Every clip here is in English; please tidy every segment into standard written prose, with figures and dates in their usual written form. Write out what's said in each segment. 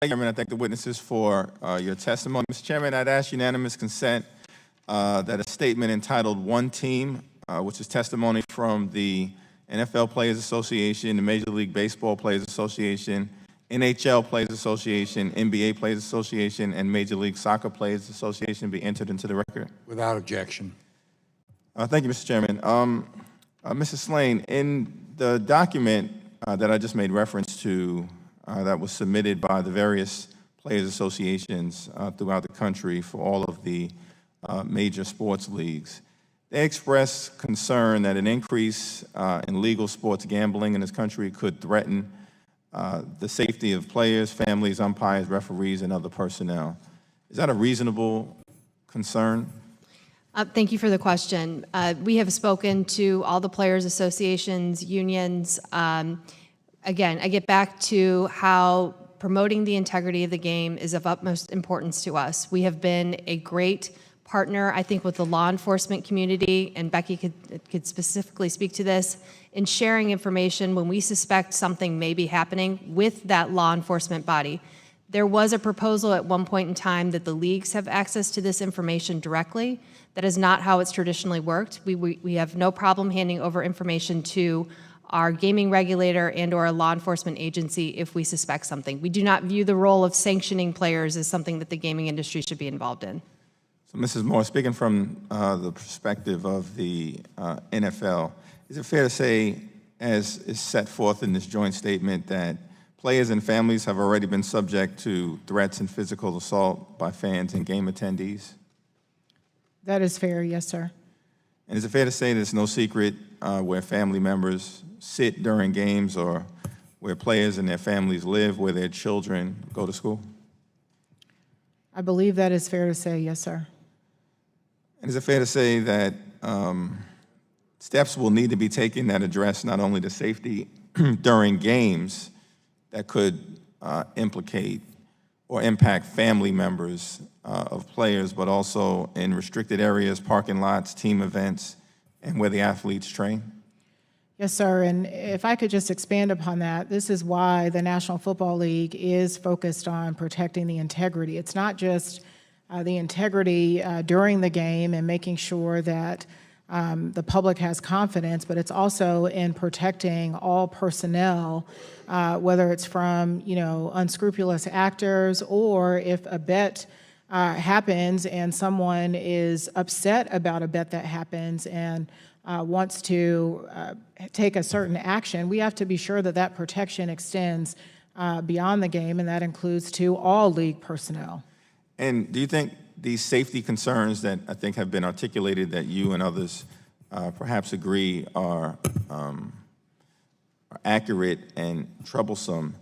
Chairman, I thank the witnesses for your testimony. Mr. Chairman, I'd ask unanimous consent that a statement entitled One Team, which is testimony from the NFL Players Association, the Major League Baseball Players Association, NHL Players Association, NBA Players Association, and Major League Soccer Players Association be entered into the record. Without objection. Thank you, Mr. Chairman. Mrs. Slane, in the document that I just made reference to that was submitted by the various players associations throughout the country for all of the major sports leagues, they expressed concern that an increase in legal sports gambling in this country could threaten the safety of players, families, umpires, referees, and other personnel. Is that a reasonable concern? Thank you for the question. We have spoken to all the players' associations, unions. Again, I get back to how promoting the integrity of the game is of utmost importance to us. We have been a great partner, I think, with the law enforcement community, and Becky could specifically speak to this, in sharing information when we suspect something may be happening with that law enforcement body. There was a proposal at one point in time that the leagues have access to this information directly. That is not how it's traditionally worked. We have no problem handing over information to our gaming regulator and or a law enforcement agency if we suspect something. We do not view the role of sanctioning players as something that the gaming industry should be involved in. So, Mrs. Moore, speaking from the perspective of the NFL, is it fair to say, as is set forth in this joint statement, that players and families have already been subject to threats and physical assault by fans and game attendees? That is fair, yes, sir. And is it fair to say that it's no secret where family members sit during games or where players and their families live, where their children go to school? I believe that is fair to say, yes, sir. And is it fair to say that steps will need to be taken that address not only the safety during games that could implicate or impact family members of players, but also in restricted areas, parking lots, team events, and where the athletes train? Yes, sir, and if I could just expand upon that, this is why the National Football League is focused on protecting the integrity. It's not just the integrity during the game and making sure that the public has confidence, but it's also in protecting all personnel, whether it's from, unscrupulous actors, or if a bet happens and someone is upset about a bet that happens and wants to take a certain action, we have to be sure that that protection extends beyond the game, and that includes to all league personnel. And do you think these safety concerns that I think have been articulated that you and others perhaps agree are accurate and troublesome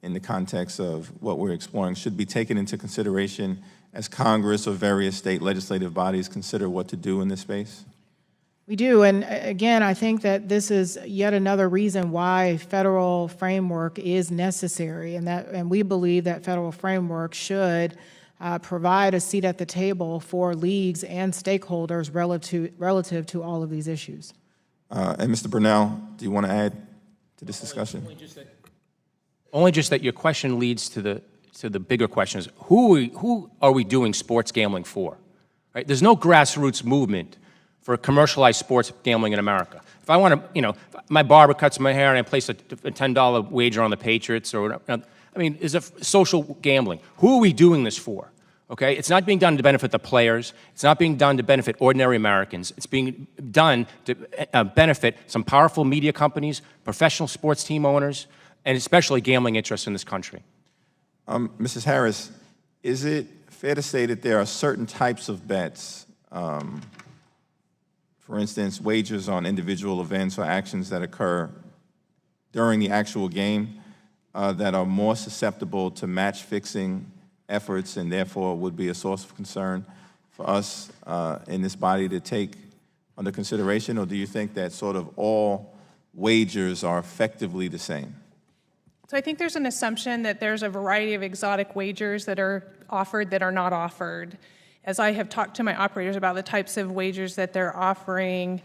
in the context of what we're exploring should be taken into consideration as Congress or various state legislative bodies consider what to do in this space? We do, and again, I think that this is yet another reason why federal framework is necessary, and we believe that federal framework should provide a seat at the table for leagues and stakeholders relative to all of these issues. And Mr. Burnell, do you want to add to this discussion? Only just that your question leads to the bigger question is, who are we doing sports gambling for? Right? There's no grassroots movement for commercialized sports gambling in America. If I want to, my barber cuts my hair and I place a $10 wager on the Patriots, or is it social gambling? Who are we doing this for? Okay, it's not being done to benefit the players. It's not being done to benefit ordinary Americans. It's being done to benefit some powerful media companies, professional sports team owners, and especially gambling interests in this country. Mrs. Harris, is it fair to say that there are certain types of bets, for instance, wagers on individual events or actions that occur during the actual game, that are more susceptible to match-fixing efforts and therefore would be a source of concern for us in this body to take under consideration? Or do you think that sort of all wagers are effectively the same? So I think there's an assumption that there's a variety of exotic wagers that are offered that are not offered. As I have talked to my operators about the types of wagers that they're offering,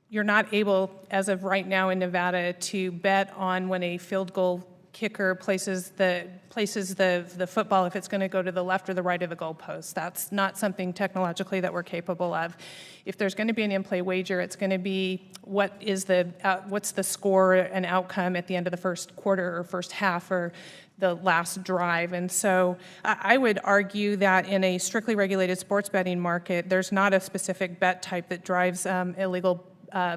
you're not able, as of right now in Nevada, to bet on when a field goal kicker places the football if it's going to go to the left or the right of the goalpost. That's not something technologically that we're capable of. If there's going to be an in-play wager, it's going to be what's the score and outcome at the end of the first quarter or first half or the last drive. And so I would argue that in a strictly regulated sports betting market, there's not a specific bet type that drives illegal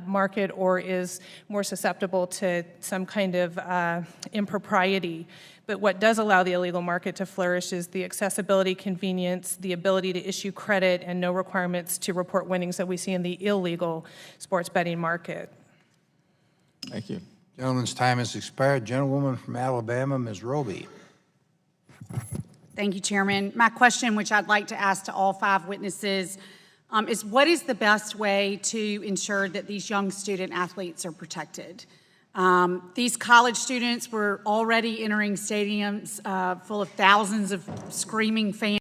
market or is more susceptible to some kind of impropriety. But what does allow the illegal market to flourish is the accessibility, convenience, the ability to issue credit, and no requirements to report winnings that we see in the illegal sports betting market. Thank you. Gentleman's time has expired. Gentlewoman from Alabama, Ms. Roby. Thank you, Chairman. My question, which I'd like to ask to all 5 witnesses, is what is the best way to ensure that these young student athletes are protected? These college students were already entering stadiums full of thousands of screaming fans.